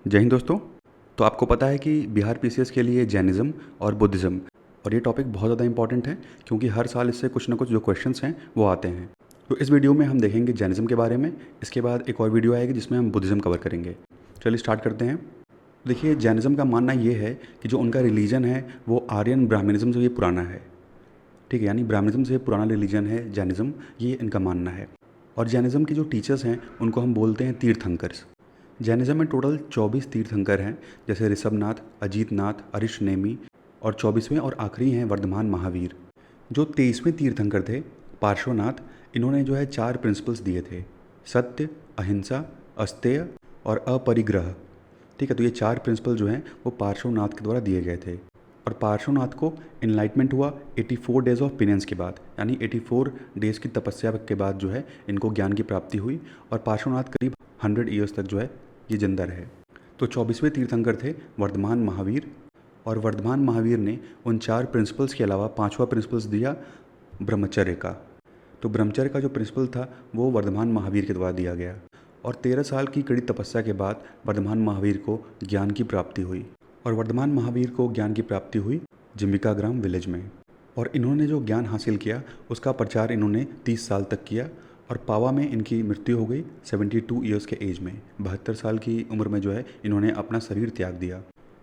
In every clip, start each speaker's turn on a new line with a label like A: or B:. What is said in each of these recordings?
A: जय हिंद दोस्तों। तो आपको पता है कि बिहार पीसीएस के लिए जैनिज़्म और बुद्धिज़्म और ये टॉपिक बहुत ज़्यादा इंपॉर्टेंट है क्योंकि हर साल इससे कुछ ना कुछ जो क्वेश्चंस हैं वो आते हैं। तो इस वीडियो में हम देखेंगे जैनिज़्म के बारे में। इसके बाद एक और वीडियो आएगी जिसमें हम बुद्धिज़्म कवर करेंगे। चलिए स्टार्ट करते हैं। देखिए, जैनिज़्म का मानना ये है कि जो उनका रिलीजन है वो आर्यन ब्राह्मणिज्म से भी पुराना है। ठीक है, यानी ब्राह्मणिज्म से पुराना रिलीजन है जैनिज़्म, ये इनका मानना है। और जैनिज़्म के जो टीचर्स हैं उनको हम बोलते हैं तीर्थंकर्स। जैनिज़्म में टोटल 24 तीर्थंकर हैं, जैसे ऋषभनाथ, अजीतनाथ, अरिष्टनेमी और 24वें और आखिरी हैं वर्धमान महावीर। जो 23वें तीर्थंकर थे पार्श्वनाथ, इन्होंने जो है 4 प्रिंसिपल्स दिए थे: सत्य, अहिंसा, अस्तेय और अपरिग्रह। ठीक है, तो ये 4 प्रिंसिपल जो हैं वो पार्श्वनाथ के द्वारा दिए गए थे। और पार्श्वनाथ को इनलाइटमेंट हुआ 84 डेज ऑफ पेनेंस के बाद, यानी 84 डेज की तपस्या के बाद जो है इनको ज्ञान की प्राप्ति हुई। और पार्श्वनाथ करीब 100 ईयर्स तक जो है ये जिंदा रहे। तो 24वें तीर्थंकर थे वर्धमान महावीर। और वर्धमान महावीर ने उन 4 प्रिंसिपल्स के अलावा 5वां प्रिंसिपल्स दिया ब्रह्मचर्य का। तो ब्रह्मचर्य का जो प्रिंसिपल था वो वर्धमान महावीर के द्वारा दिया गया। और 13 साल की कड़ी तपस्या के बाद वर्धमान महावीर को ज्ञान की प्राप्ति हुई। और वर्धमान महावीर को ज्ञान की प्राप्ति हुई जिम्बिका ग्राम विलेज में। और इन्होंने जो ज्ञान हासिल किया उसका प्रचार इन्होंने 30 साल तक किया। और पावा में इनकी मृत्यु हो गई 72 ईयर्स के एज में। 72 साल की उम्र में जो है इन्होंने अपना शरीर त्याग दिया।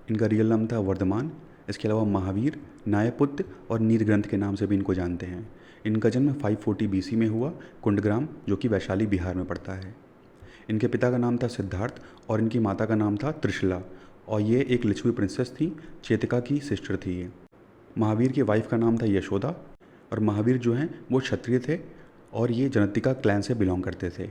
A: इनका रियल नाम था वर्धमान। इसके अलावा महावीर, न्यायपुत्र और नीलग्रंथ के नाम से भी इनको जानते हैं। इनका जन्म 540 बीसी में हुआ, कुंडग्राम, जो कि वैशाली बिहार में पड़ता है। इनके पिता का नाम था सिद्धार्थ और इनकी माता का नाम था त्रिशला। और ये एक लिच्छवी प्रिंसेस थी, चेतिका की सिस्टर थी ये। महावीर की वाइफ का नाम था यशोदा। और महावीर जो हैं वो क्षत्रिय थे और ये जनतिका क्लैन से बिलोंग करते थे।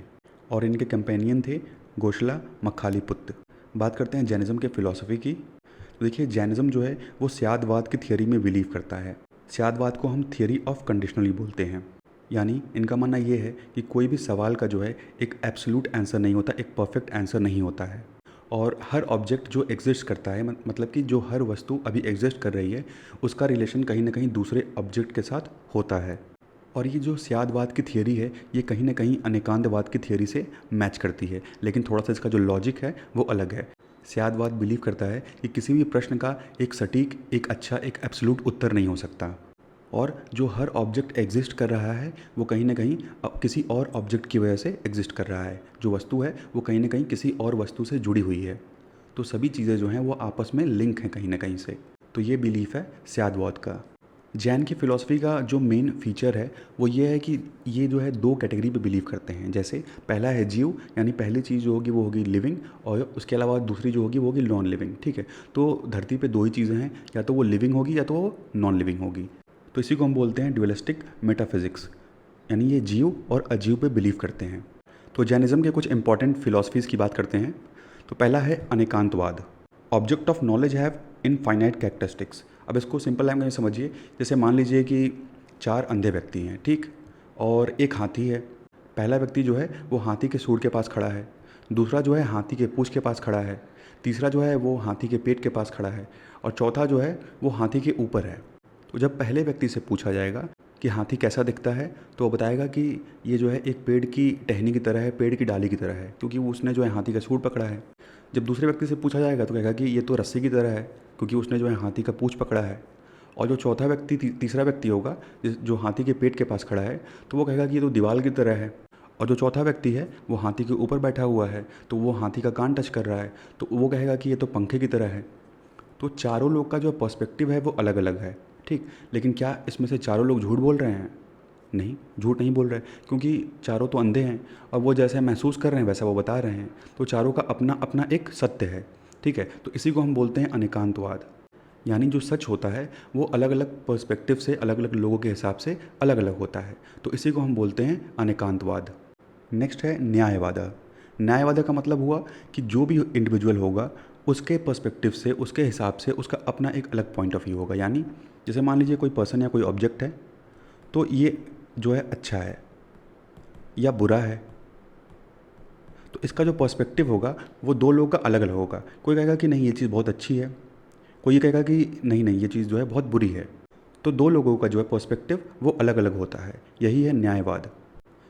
A: और इनके कंपेनियन थे गोशला मखालीपुत्र। बात करते हैं जैनिज़्म के फ़िलॉसफी की। तो देखिए, जैनिज़्म जो है वो स्यादवाद की थियोरी में बिलीव करता है। स्यादवाद को हम थियोरी ऑफ कंडीशनली बोलते हैं। यानी इनका मानना ये है कि कोई भी सवाल का जो है एक एब्सोल्यूट आंसर नहीं होता, एक परफेक्ट आंसर नहीं होता है। और हर ऑब्जेक्ट जो एग्जिस्ट करता है, मतलब कि जो हर वस्तु अभी एग्जिस्ट कर रही है उसका रिलेशन कहीं ना कहीं दूसरे ऑब्जेक्ट के साथ होता है। और ये जो स्यादवाद की थियोरी है ये कहीं ना कहीं अनेकांतवाद की थियोरी से मैच करती है, लेकिन थोड़ा सा इसका जो लॉजिक है वो अलग है। स्यादवाद बिलीव करता है कि किसी भी प्रश्न का एक सटीक, एक अच्छा, एक एब्सोल्यूट उत्तर नहीं हो सकता। और जो हर ऑब्जेक्ट एग्जिस्ट कर रहा है वो कहीं ना कहीं किसी और ऑब्जेक्ट की वजह से एग्जिस्ट कर रहा है। जो वस्तु है वो कहीं ना कहीं किसी और वस्तु से जुड़ी हुई है। तो सभी चीज़ें जो हैं वो आपस में लिंक हैं कहीं ना कहीं से। तो ये बिलीफ है स्यादवाद का। जैन की फ़िलॉसफी का जो मेन फीचर है वो ये है कि ये जो है 2 कैटेगरी पे बिलीव करते हैं। जैसे पहला है जीव, यानी पहली चीज़ जो होगी वो होगी लिविंग, और उसके अलावा दूसरी जो होगी वो होगी नॉन लिविंग। ठीक है, तो धरती पे 2 ही चीज़ें हैं, या तो वो लिविंग होगी या तो वो नॉन लिविंग होगी। तो इसी को हम बोलते हैं ड्यूअलिस्टिक मेटाफिजिक्स, यानी ये जीव और अजीव पे बिलीव करते हैं। तो जैनिज़्म के कुछ इंपॉर्टेंट फिलॉसफीज़ की बात करते हैं। तो पहला है Anekantavada. Object of knowledge have infinite characteristics. अब इसको सिंपल लैंग्वेज में समझिए। जैसे मान लीजिए कि 4 अंधे व्यक्ति हैं, ठीक, और एक हाथी है। पहला व्यक्ति जो है वो हाथी के सूंड के पास खड़ा है, दूसरा जो है हाथी के पूँछ के पास खड़ा है, तीसरा जो है वो हाथी के पेट के पास खड़ा है, और चौथा जो है वो हाथी के ऊपर है। तो जब पहले व्यक्ति से पूछा जाएगा कि हाथी कैसा दिखता है तो वो बताएगा कि ये जो है एक पेड़ की टहनी की तरह है, पेड़ की डाली की तरह है, क्योंकि वो उसने जो है हाथी का सूंड पकड़ा है। जब दूसरे व्यक्ति से पूछा जाएगा तो कहेगा कि ये तो रस्सी की तरह है, क्योंकि उसने जो है हाथी का पूँछ पकड़ा है। और जो चौथा व्यक्ति, तीसरा व्यक्ति होगा जो हाथी के पेट के पास खड़ा है, तो वो कहेगा कि ये तो दीवार की तरह है। और जो चौथा व्यक्ति है वो हाथी के ऊपर बैठा हुआ है, तो वो हाथी का कान टच कर रहा है, तो वो कहेगा कि ये तो पंखे की तरह है। तो चारों लोग का जो पर्सपेक्टिव है वो अलग अलग है, ठीक। लेकिन क्या इसमें से चारों लोग झूठ बोल रहे हैं? नहीं, झूठ नहीं बोल रहे, क्योंकि चारों तो अंधे हैं और वो जैसा महसूस कर रहे हैं वैसा वो बता रहे हैं। तो चारों का अपना अपना एक सत्य है, ठीक है। तो इसी को हम बोलते हैं अनेकांतवाद। यानी जो सच होता है वो अलग अलग पर्सपेक्टिव से, अलग अलग लोगों के हिसाब से अलग अलग होता है। तो इसी को हम बोलते हैं अनेकांतवाद। नेक्स्ट है न्यायवाद। न्यायवाद का मतलब हुआ कि जो भी इंडिविजुअल होगा उसके पर्सपेक्टिव से, उसके हिसाब से उसका अपना एक अलग पॉइंट ऑफ व्यू होगा। यानी जैसे मान लीजिए कोई पर्सन या कोई ऑब्जेक्ट है, तो ये जो है अच्छा है या बुरा है, तो इसका जो पर्सपेक्टिव होगा वो 2 लोगों का अलग अलग होगा। कोई कहेगा कि नहीं ये चीज़ बहुत अच्छी है, कोई ये कहेगा कि नहीं नहीं ये चीज़ जो है बहुत बुरी है। तो 2 लोगों का जो है पर्सपेक्टिव वो अलग अलग होता है। यही है न्यायवाद,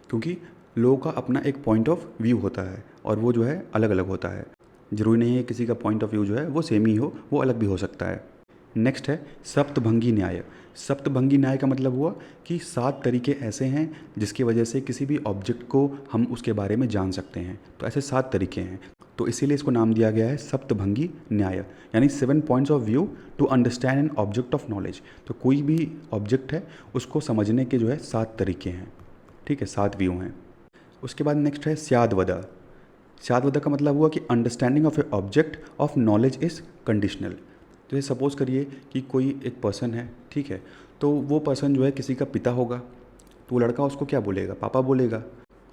A: क्योंकि लोगों का अपना एक पॉइंट ऑफ व्यू होता है और वो जो है अलग अलग होता है। जरूरी नहीं है किसी का पॉइंट ऑफ व्यू जो है वो सेम ही हो, वो अलग भी हो सकता है। नेक्स्ट है सप्तभंगी न्याय। सप्तभंगी न्याय का मतलब हुआ कि 7 तरीके ऐसे हैं जिसकी वजह से किसी भी ऑब्जेक्ट को हम उसके बारे में जान सकते हैं। तो ऐसे 7 तरीके हैं, तो इसीलिए इसको नाम दिया गया है सप्तभंगी न्याय, यानी 7 points of view to understand an object of knowledge. तो कोई भी ऑब्जेक्ट है उसको समझने के जो है 7 तरीके हैं, ठीक है, 7 व्यू हैं। उसके बाद नेक्स्ट है स्याद्वदा। स्याद्वदा का मतलब हुआ कि understanding of A object of knowledge is conditional. तो ये सपोज़ करिए कि कोई एक पर्सन है, ठीक है, तो वो पर्सन जो है किसी का पिता होगा, तो वो लड़का उसको क्या बोलेगा, पापा बोलेगा।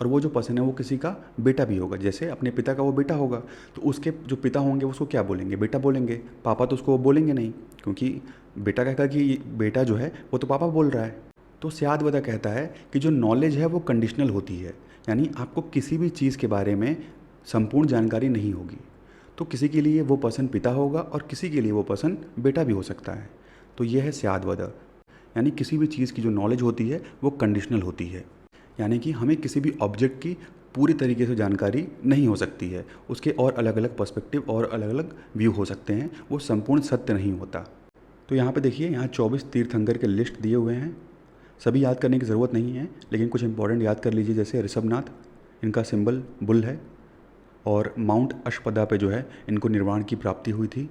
A: और वो जो पर्सन है वो किसी का बेटा भी होगा, जैसे अपने पिता का वो बेटा होगा, तो उसके जो पिता होंगे उसको क्या बोलेंगे, बेटा बोलेंगे। पापा तो उसको वो बोलेंगे नहीं, क्योंकि बेटा कहेगा कि बेटा जो है वो तो पापा बोल रहा है। तो स्याद्वदा कहता है कि जो नॉलेज है वो कंडीशनल होती है, यानी आपको किसी भी चीज़ के बारे में संपूर्ण जानकारी नहीं होगी। तो किसी के लिए वो पर्सन पिता होगा और किसी के लिए वो पर्सन बेटा भी हो सकता है। तो ये है स्याद्वदा, यानी किसी भी चीज़ की जो नॉलेज होती है वो कंडीशनल होती है, यानी कि हमें किसी भी ऑब्जेक्ट की पूरी तरीके से जानकारी नहीं हो सकती है, उसके और अलग अलग पर्सपेक्टिव और अलग अलग व्यू हो सकते हैं, वो संपूर्ण सत्य नहीं होता। तो यहाँ पे देखिए, यहाँ 24 तीर्थंकर के लिस्ट दिए हुए हैं। सभी याद करने की ज़रूरत नहीं है, लेकिन कुछ इंपॉर्टेंट याद कर लीजिए। जैसे ऋषभनाथ, इनका सिंबल बुल है, और माउंट अशपदा पे जो है इनको निर्वाण की प्राप्ति हुई थी।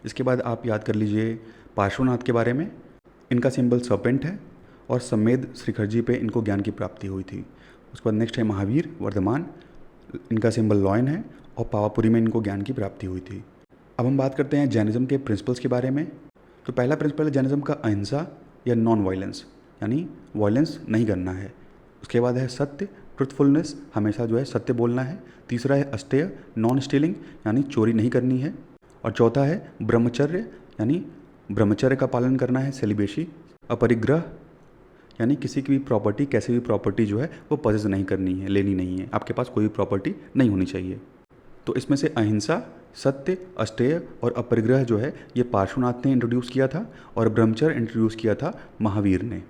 A: इसके बाद आप याद कर लीजिए पार्श्वनाथ के बारे में, इनका सिंबल सर्पेंट है, और समेद शिखर जी पे इनको ज्ञान की प्राप्ति हुई थी। उसके बाद नेक्स्ट है महावीर वर्धमान, इनका सिंबल लॉयन है, और पावापुरी में इनको ज्ञान की प्राप्ति हुई थी। अब हम बात करते हैं जैनिज़्म के प्रिंसिपल्स के बारे में। तो पहला प्रिंसिपल है जैनिज़्म का अहिंसा या नॉन वायलेंस, यानी वायलेंस नहीं करना है। उसके बाद है सत्य, ट्रुथफुलनेस, हमेशा जो है सत्य बोलना है। तीसरा है अस्तेय, नॉन स्टीलिंग, यानी चोरी नहीं करनी है। और चौथा है ब्रह्मचर्य, यानी ब्रह्मचर्य का पालन करना है, सेलिबेसी। अपरिग्रह, यानी किसी की भी प्रॉपर्टी, कैसी भी प्रॉपर्टी जो है वो पजेस नहीं करनी है, लेनी नहीं है, आपके पास कोई भी प्रॉपर्टी नहीं होनी चाहिए। तो इसमें से अहिंसा, सत्य, अस्तेय और अपरिग्रह जो है ये पार्श्वनाथ ने इंट्रोड्यूस किया था, और ब्रह्मचर्य इंट्रोड्यूस किया था महावीर ने।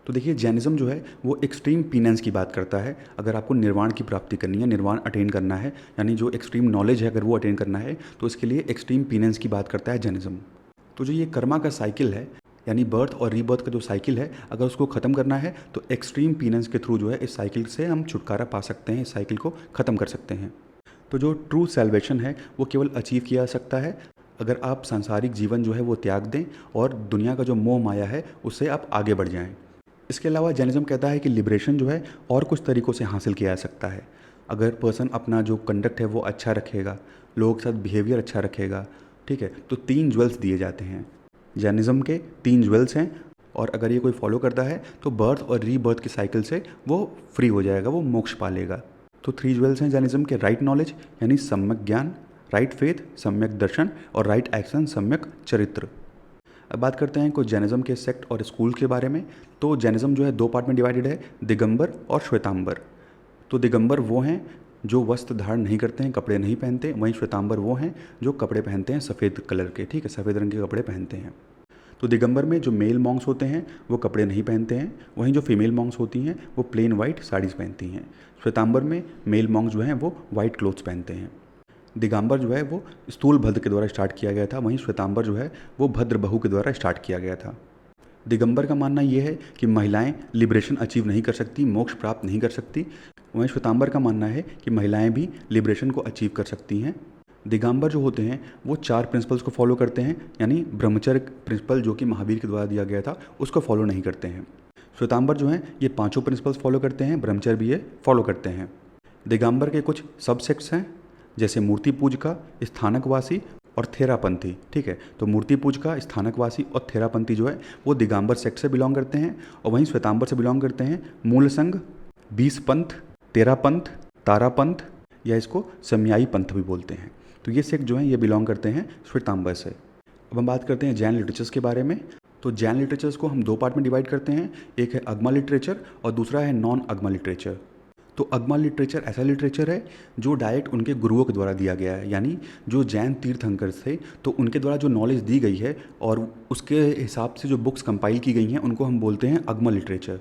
A: तो देखिए जैनिज़्म जो है वो एक्सट्रीम पीनेंस की बात करता है। अगर आपको निर्वाण की प्राप्ति करनी है, निर्वाण अटेन करना है, यानी जो एक्सट्रीम नॉलेज है अगर वो अटेन करना है, तो इसके लिए एक्सट्रीम पीनेंस की बात करता है जैनिज़्म। तो जो ये कर्मा का साइकिल है, यानी बर्थ और रीबर्थ का जो साइकिल है, अगर उसको ख़त्म करना है तो एक्सट्रीम पीनेंस के थ्रू जो है इस साइकिल से हम छुटकारा पा सकते हैं, इस साइकिल को ख़त्म कर सकते हैं। तो जो ट्रू सैल्वेशन है वो केवल अचीव किया जा सकता है अगर आप सांसारिक जीवन जो है वो त्याग दें और दुनिया का जो मोह माया है उससे आप आगे बढ़ जाएं। इसके अलावा जैनिज़्म कहता है कि लिबरेशन जो है और कुछ तरीक़ों से हासिल किया जा सकता है। अगर पर्सन अपना जो कंडक्ट है वो अच्छा रखेगा, लोगों के साथ बिहेवियर अच्छा रखेगा, ठीक है, तो 3 ज्वेल्स दिए जाते हैं। जैनिज़्म के 3 ज्वेल्स हैं, और अगर ये कोई फॉलो करता है तो बर्थ और रीबर्थ की साइकिल से वो फ्री हो जाएगा, वो मोक्ष पा लेगा। तो 3 ज्वेल्स हैं जैनिज़्म के, राइट नॉलेज यानी सम्यक ज्ञान, राइट फेथ सम्यक दर्शन, और राइट एक्शन सम्यक चरित्र। अब बात करते हैं कुछ जैनिज़्म के सेक्ट और स्कूल के बारे में। तो जैनिज़्म जो है 2 पार्ट में डिवाइडेड है, दिगंबर और श्वेतांबर। तो दिगंबर वो हैं जो वस्त्र धारण नहीं करते हैं, कपड़े नहीं पहनते, वहीं श्वेतांबर वो हैं जो कपड़े पहनते हैं सफ़ेद कलर के, ठीक है, सफ़ेद रंग के कपड़े पहनते हैं। तो दिगंबर में जो मेल मॉन्क्स होते हैं वो कपड़े नहीं पहनते हैं, वहीं जो फीमेल मॉन्क्स होती हैं वो प्लेन वाइट साड़ीज़ पहनती हैं। श्वेतांबर में मेल मॉन्क्स जो हैं वो वाइट क्लोथ्स पहनते हैं। दिगंबर जो है वो स्थूलभद्र के द्वारा स्टार्ट किया गया था, वहीं श्वेतांबर जो है वो भद्रबहु के द्वारा स्टार्ट किया गया था। दिगंबर का मानना ये है कि महिलाएं लिबरेशन अचीव नहीं कर सकती, मोक्ष प्राप्त नहीं कर सकती, वहीं श्वेतांबर का मानना है कि महिलाएं भी लिबरेशन को अचीव कर सकती हैं। दिगंबर जो होते हैं वो 4 प्रिंसिपल्स को फॉलो करते हैं, यानी ब्रह्मचर्य प्रिंसिपल जो कि महावीर के द्वारा दिया गया था उसको फॉलो नहीं करते हैं। श्वेतांबर जो हैं ये 5 प्रिंसिपल्स फॉलो करते हैं, ब्रह्मचर्य भी ये फॉलो करते हैं। दिगंबर के कुछ सबसेक्ट्स हैं, जैसे मूर्ति पूजका, स्थानकवासी और थेरापंथी, ठीक है। तो मूर्ति पूजका, स्थानकवासी और थेरापंथी जो है वो दिगंबर सेक्ट से बिलोंग करते हैं, और वहीं श्वेतांबर से बिलोंग करते हैं मूल संघ, 20 पंथ, तेरापंथ, तारापंथ, या इसको समयायी पंथ भी बोलते हैं। तो ये सेक्ट जो है ये बिलोंग करते हैं श्वेतांबर से। अब हम बात करते हैं जैन लिटरेचर्स के बारे में। तो जैन लिटरेचर्स को हम 2 पार्ट में डिवाइड करते हैं, एक है अगमा लिटरेचर और दूसरा है नॉन अगमा लिटरेचर। तो अगमा लिटरेचर ऐसा लिटरेचर है जो डायरेक्ट उनके गुरुओं के द्वारा दिया गया है, यानी जो जैन तीर्थंकर थे तो उनके द्वारा जो नॉलेज दी गई है और उसके हिसाब से जो बुक्स कंपाइल की गई हैं उनको हम बोलते हैं अगमा लिटरेचर।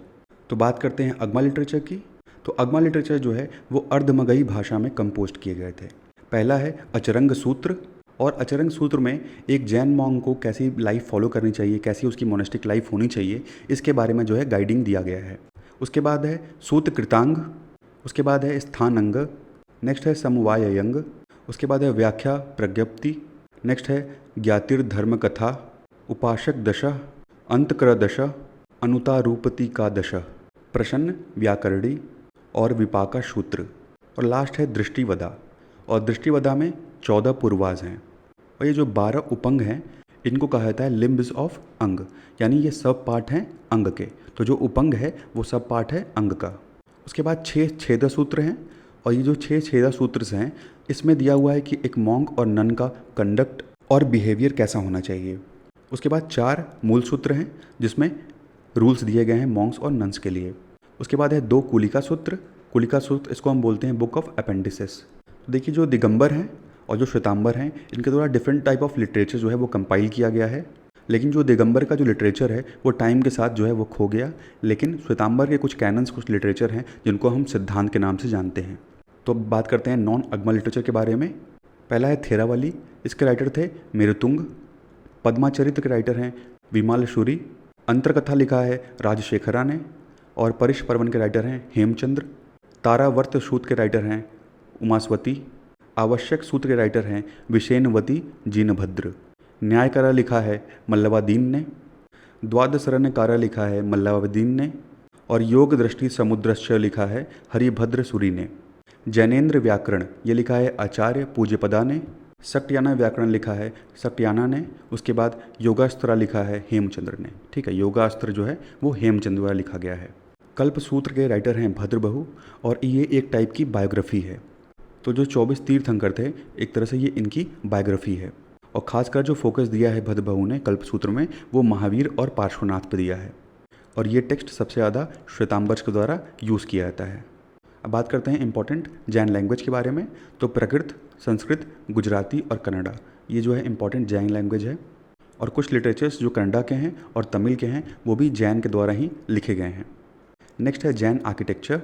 A: तो बात करते हैं अगमा लिटरेचर की। तो अगमा लिटरेचर जो है वो अर्धमगही भाषा में कंपोस्ट किए गए थे। पहला है अचरंग सूत्र, और अचरंग सूत्र में एक जैन मॉन्क को कैसी लाइफ फॉलो करनी चाहिए, कैसी उसकी मोनेस्टिक लाइफ होनी चाहिए, इसके बारे में जो है गाइडिंग दिया गया है। उसके बाद है सूत कृतांग, उसके बाद है स्थानंग, नेक्स्ट है समवाययंग, उसके बाद है व्याख्या प्रज्ञप्ति, नेक्स्ट है ज्ञातिर्धर्म कथा, उपासक दशा, अंतकर दशा, अनुतारूपति का दशा, प्रसन्न व्याकरणी और विपाका सूत्र, और लास्ट है दृष्टिवदा। और दृष्टिवदा में 14 पूर्वाज हैं, और ये जो 12 उपंग हैं इनको कहा जाता है लिम्ब्स ऑफ अंग, यानी ये सब पार्ट हैं अंग के। तो जो उपंग है वो सब पार्ट है अंग का। उसके बाद 6 छेदा सूत्र हैं, और ये जो 6 छेदा सूत्र हैं इसमें दिया हुआ है कि एक मॉन्क और नन का कंडक्ट और बिहेवियर कैसा होना चाहिए। उसके बाद 4 मूल सूत्र हैं जिसमें रूल्स दिए गए हैं मॉन्क्स और नन्स के लिए। उसके बाद है 2 कुलिका सूत्र। कुलिका सूत्र इसको हम बोलते हैं बुक ऑफ अपेंडिसेस। देखिए जो दिगंबर हैं और जो श्वेतांबर हैं इनके द्वारा डिफरेंट टाइप ऑफ लिटरेचर जो है वो कंपाइल किया गया है, लेकिन जो दिगंबर का जो लिटरेचर है वो टाइम के साथ जो है वो खो गया, लेकिन श्वेतांबर के कुछ कैनन्स, कुछ लिटरेचर हैं जिनको हम सिद्धांत के नाम से जानते हैं। तो बात करते हैं नॉन अगमा लिटरेचर के बारे में। पहला है थेरावली, इसके राइटर थे मेरुतुंग। पद्माचरित्र के राइटर हैं विमालशूरी। अंतरकथा लिखा है राजशेखरा ने, और परिश पर्वन के राइटर हैं हेमचंद्र। तारावर्त सूत्र के राइटर हैं उमास्वती। आवश्यक सूत्र के राइटर हैं विशेनवती जीनभद्र। न्यायकारा लिखा है मल्लवादीन ने। द्वादशरण्यकारा लिखा है मल्लवादीन ने, और योग दृष्टि समुद्रश्च लिखा है हरिभद्र सूरी ने। जैनेन्द्र व्याकरण ये लिखा है आचार्य पूज्यपदा ने। सक्टियाना व्याकरण लिखा है सक्टियाना ने। उसके बाद योगास्त्रा लिखा है हेमचंद्र ने। ठीक है, योगास्त्र जो है वो हेमचंद्र द्वारा लिखा गया है। कल्प सूत्र के राइटर हैं भद्रबहु, और ये एक टाइप की बायोग्राफी है। तो जो 24 तीर्थंकर थे एक तरह से ये इनकी बायोग्राफी है, और खासकर जो फोकस दिया है भद्रबहु ने कल्प सूत्र में वो महावीर और पार्श्वनाथ पर दिया है, और ये टेक्स्ट सबसे ज़्यादा श्वेतांबर के द्वारा यूज़ किया जाता है। अब बात करते हैं इंपॉर्टेंट जैन लैंग्वेज के बारे में। तो प्राकृत, संस्कृत, गुजराती और कन्नड़ा ये जो है इंपॉर्टेंट जैन लैंग्वेज है, और कुछ लिटरेचर्स जो कन्नड़ा के हैं और तमिल के हैं वो भी जैन के द्वारा ही लिखे गए हैं। नेक्स्ट है जैन आर्किटेक्चर।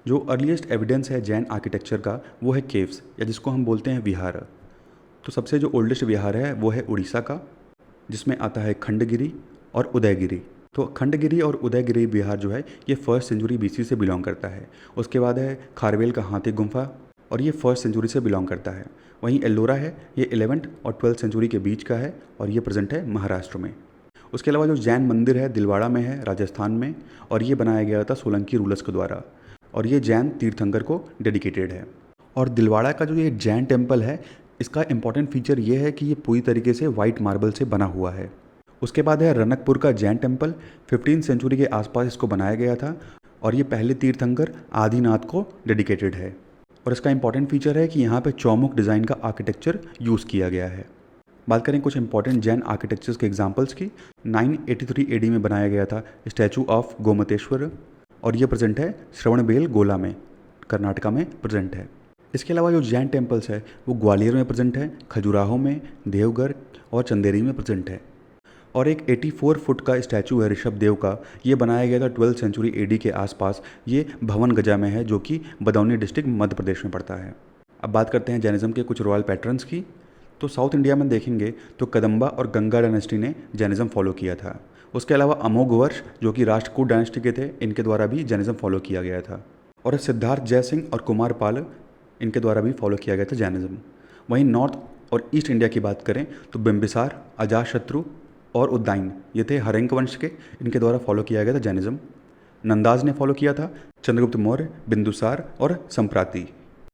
A: जो अर्लीस्ट एविडेंस है जैन आर्किटेक्चर का वो है केव्स, या जिसको हम बोलते हैं विहार। तो सबसे जो ओल्डेस्ट विहार है वो है उड़ीसा का, जिसमें आता है खंडगिरी और उदयगिरी। तो खंडगिरी और उदयगिरी विहार जो है ये 1st सेंचुरी BC से बिलोंग करता है। उसके बाद है खारवेल का हाथी गुम्फा, और ये 1st सेंचुरी से बिलोंग करता है। वहीं एल्लोरा है ये 11th और 12th सेंचुरी के बीच का है, और ये प्रेजेंट है महाराष्ट्र में। उसके अलावा जो जैन मंदिर है दिलवाड़ा में है राजस्थान में, और ये बनाया गया था सोलंकी रूलर्स के द्वारा, और ये जैन तीर्थंकर को डेडिकेटेड है। और दिलवाड़ा का जो ये जैन टेम्पल है इसका इंपॉर्टेंट फीचर ये है कि ये पूरी तरीके से वाइट मार्बल से बना हुआ है। उसके बाद है रनकपुर का जैन टेम्पल, 15th सेंचुरी के आसपास इसको बनाया गया था, और ये पहले तीर्थंकर आदिनाथ को डेडिकेटेड है। और इसका इंपॉर्टेंट फीचर है कि यहाँ पे चौमुख डिज़ाइन का आर्किटेक्चर यूज़ किया गया है। बात करें कुछ इंपॉर्टेंट जैन आर्किटेक्चर्स के एग्जाम्पल्स की। 983 AD में बनाया गया था स्टैचू ऑफ गोमतेश्वर, और ये प्रेजेंट है श्रवणबेल गोला में, कर्नाटका में प्रेजेंट है। इसके अलावा जो जैन टेम्पल्स है वो ग्वालियर में प्रेजेंट है, खजुराहो में, देवघर और चंदेरी में प्रेजेंट है। और एक 84 फुट का स्टैचू है ऋषभ देव का, ये बनाया गया था 12th सेंचुरी AD के आसपास। ये भवन गजा में है जो कि बदौनी डिस्ट्रिक्ट मध्य प्रदेश में पड़ता है। अब बात करते हैं जैनिज्म के कुछ रॉयल पैटर्न्स की। तो साउथ इंडिया में देखेंगे तो कदम्बा और गंगा डायनेस्टी ने जैनिज्म फॉलो किया था। उसके अलावा अमोघवर्ष जो कि राष्ट्रकूट डायनेस्टी के थे इनके द्वारा भी जैनिज्म फॉलो किया गया था, और सिद्धार्थ जयसिंह और कुमार पाल इनके द्वारा भी फॉलो किया गया था जैनिज्म। वहीं नॉर्थ और ईस्ट इंडिया की बात करें तो बिम्बिसार, अजातशत्रु और उद्दाइन ये थे हरेंक वंश के, इनके द्वारा फॉलो किया गया था जैनिज्म। नंदाज ने फॉलो किया था चंद्रगुप्त मौर्य, बिंदुसार और संप्राति।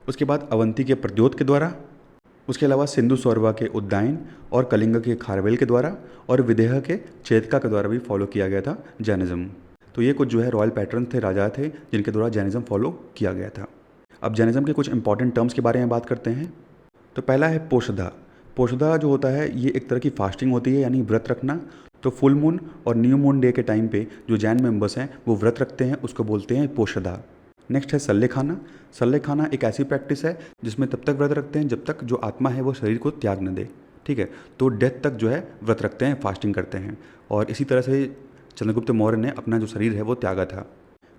A: उसके बाद अवंती के प्रद्योत के द्वारा, उसके अलावा सिंधु सौरवा के उद्दाइन और कलिंग के खारवेल के द्वारा, और विदेह के चेतका के द्वारा भी फॉलो किया गया था जैनिज्म। तो ये कुछ जो है रॉयल पैटर्न थे, राजा थे जिनके द्वारा जैनिज्म फॉलो किया गया था। अब जैनिज्म के कुछ इंपॉर्टेंट टर्म्स के बारे में बात करते हैं। तो पहला है पोषधा। पोषधा जो होता है ये एक तरह की फास्टिंग होती है, यानी व्रत रखना। तो फुल मून और न्यू मून डे के टाइम पे जो जैन मेंबर्स हैं वो व्रत रखते हैं, उसको बोलते हैं पोषधा। नेक्स्ट है सल्ले खाना। सल्ले खाना एक ऐसी प्रैक्टिस है जिसमें तब तक व्रत रखते हैं जब तक जो आत्मा है वो शरीर को त्याग न दे। ठीक है, तो डेथ तक जो है व्रत रखते हैं, फास्टिंग करते हैं, और इसी तरह से चंद्रगुप्त मौर्य ने अपना जो शरीर है वो त्यागा था।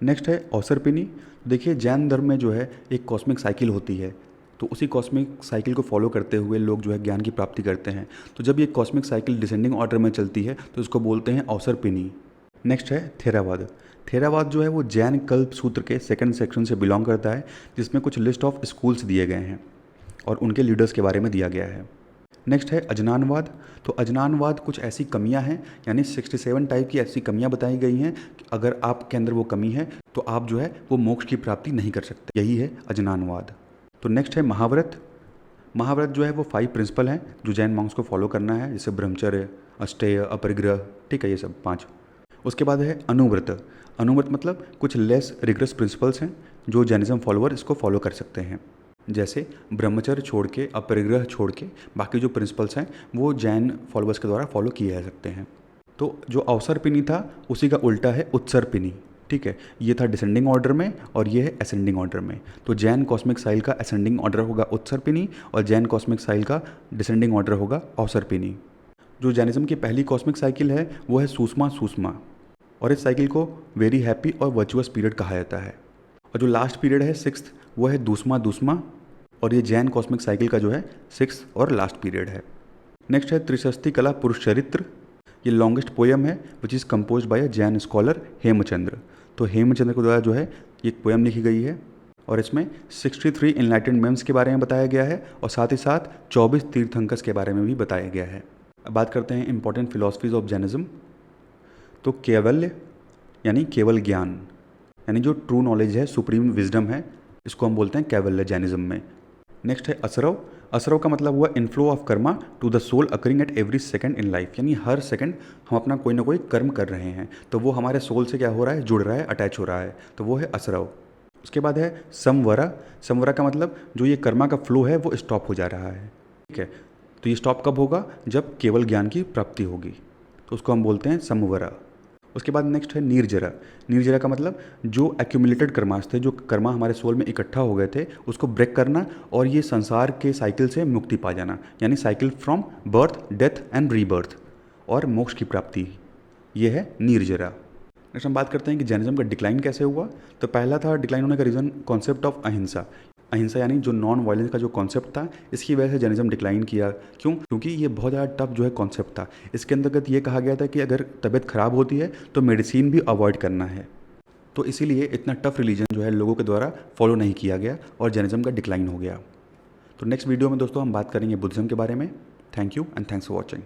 A: नेक्स्ट है अवसरपिनी। देखिए जैन धर्म में जो है एक कॉस्मिक साइकिल होती है, तो उसी कॉस्मिक साइकिल को फॉलो करते हुए लोग जो है ज्ञान की प्राप्ति करते हैं। तो जब ये कॉस्मिक साइकिल डिसेंडिंग ऑर्डर में चलती है तो इसको बोलते हैं अवसरपिनी। नेक्स्ट है थेरावाद। थेरावाद जो है वो जैन कल्प सूत्र के सेकंड सेक्शन से बिलोंग करता है, जिसमें कुछ लिस्ट ऑफ स्कूल्स दिए गए हैं और उनके लीडर्स के बारे में दिया गया है। नेक्स्ट है अजनानवाद। तो अजनानवाद कुछ ऐसी कमियां हैं, यानी 67 टाइप की ऐसी कमियां बताई गई हैं कि अगर आपके अंदर वो कमी है तो आप जो है वो मोक्ष की प्राप्ति नहीं कर सकते। यही है अजनानवाद। तो नेक्स्ट है महाव्रत। महाव्रत जो है वो 5 प्रिंसिपल हैं जो जैन मॉन्क्स को फॉलो करना है, जैसे ब्रह्मचर्य, अष्टेय, अपरिग्रह, ठीक है, ये सब 5। उसके बाद है अनुव्रत। अनुव्रत मतलब कुछ लेस रिग्रेस प्रिंसिपल्स हैं जो जैनिज्म फॉलोअर इसको फॉलो कर सकते हैं, जैसे ब्रह्मचर्य छोड़ के, अपरिग्रह छोड़ के बाकी जो प्रिंसिपल्स हैं वो जैन फॉलोअर्स के द्वारा फॉलो किए जा सकते हैं। तो जो अवसरपिनी था उसी का उल्टा है उत्सरपिनी, ठीक है। ये था डिसेंडिंग ऑर्डर में और ये है असेंडिंग ऑर्डर में। तो जैन कॉस्मिक साइल का असेंडिंग ऑर्डर होगा उत्सरपिनी और जैन कॉस्मिक साइल का डिसेंडिंग ऑर्डर होगा अवसरपिनी। जो जैनिज्म की पहली कॉस्मिक साइकिल है वो है सुषमा सुषमा, और इस साइकिल को वेरी हैप्पी और वर्चुअस पीरियड कहा जाता है। और जो लास्ट पीरियड है 6th, वो है दूसमा दूसमा, और ये जैन कॉस्मिक साइकिल का जो है 6th और लास्ट पीरियड है। नेक्स्ट है त्रिशस्ति कला पुरुष चरित्र। ये लॉन्गेस्ट पोयम है which is compose by a Jain scholar Hemchandra. तो हेमचंद्र के द्वारा जो है ये पोयम लिखी गई है और इसमें 63 इनलाइटेंड मेम्स के बारे में बताया गया है और साथ ही साथ 24 तीर्थंकर्स के बारे में भी बताया गया है। अब बात करते हैं इंपॉर्टेंट फिलॉसफीज ऑफ जैनिज्म। तो केवल्य यानी केवल ज्ञान, यानी जो ट्रू नॉलेज है, सुप्रीम विजडम है, इसको हम बोलते हैं कैवल्य जैनिज्म में। नेक्स्ट है असरव। असरव का मतलब हुआ inflow of karma to the soul occurring at every second in life, यानी हर सेकंड हम अपना कोई ना कोई कर्म कर रहे हैं तो वो हमारे सोल से क्या हो रहा है, जुड़ रहा है, अटैच हो रहा है, तो वो है असरव। उसके बाद है समवरा। समवरा का मतलब जो ये कर्मा का फ्लो है वो स्टॉप हो जा रहा है, ठीक है। तो ये स्टॉप कब होगा, जब केवल ज्ञान की प्राप्ति होगी, तो उसको हम बोलते हैं समवरा। उसके बाद नेक्स्ट है निर्जरा। निर्जरा का मतलब जो एक्यूमुलेटेड कर्मास थे, जो कर्मा हमारे सोल में इकट्ठा हो गए थे, उसको ब्रेक करना और ये संसार के साइकिल से मुक्ति पा जाना, यानी cycle from birth, death and rebirth, और मोक्ष की प्राप्ति, ये है निर्जरा। नेक्स्ट हम बात करते हैं कि जैनिज्म का डिक्लाइन कैसे हुआ। तो पहला था डिक्लाइन होने का रीज़न कॉन्सेप्ट ऑफ अहिंसा। अहिंसा यानी जो नॉन वायलेंस का जो कॉन्सेप्ट था, इसकी वजह से जैनिज्म डिक्लाइन किया। क्यों? क्योंकि ये बहुत ज़्यादा टफ जो है कॉन्सेप्ट था। इसके अंतर्गत ये कहा गया था कि अगर तबीयत खराब होती है तो मेडिसिन भी अवॉइड करना है, तो इसीलिए इतना टफ रिलीजन जो है लोगों के द्वारा फॉलो नहीं किया गया और जैनिज्म का डिक्लाइन हो गया। तो नेक्स्ट वीडियो में दोस्तों हम बात करेंगे बुद्धिज्म के बारे में। Thank you and thanks for watching.